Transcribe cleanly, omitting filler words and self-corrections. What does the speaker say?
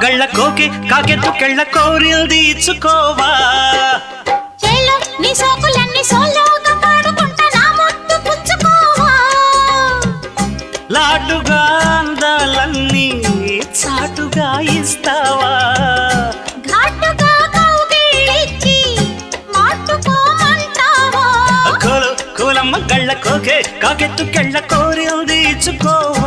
గళ్ళ కోకి కాకెత్తు కెళ్ళ కోరిల్ది ఇచ్చుకోవా చేలో నీ సోకులన్నీ సోలోగా పాడుకుంటా నా ముద్దు పుచ్చుకోవా లాటుగా అందాలన్నీ చాటుగా ఇస్తావా ఘాటుగా కౌగిలించి మాటుకోమంటావా కోలమ్మ గళ్ళ కోకే కాకెత్తు కెళ్ళ కోరిల్ది ఇచ్చుకోవా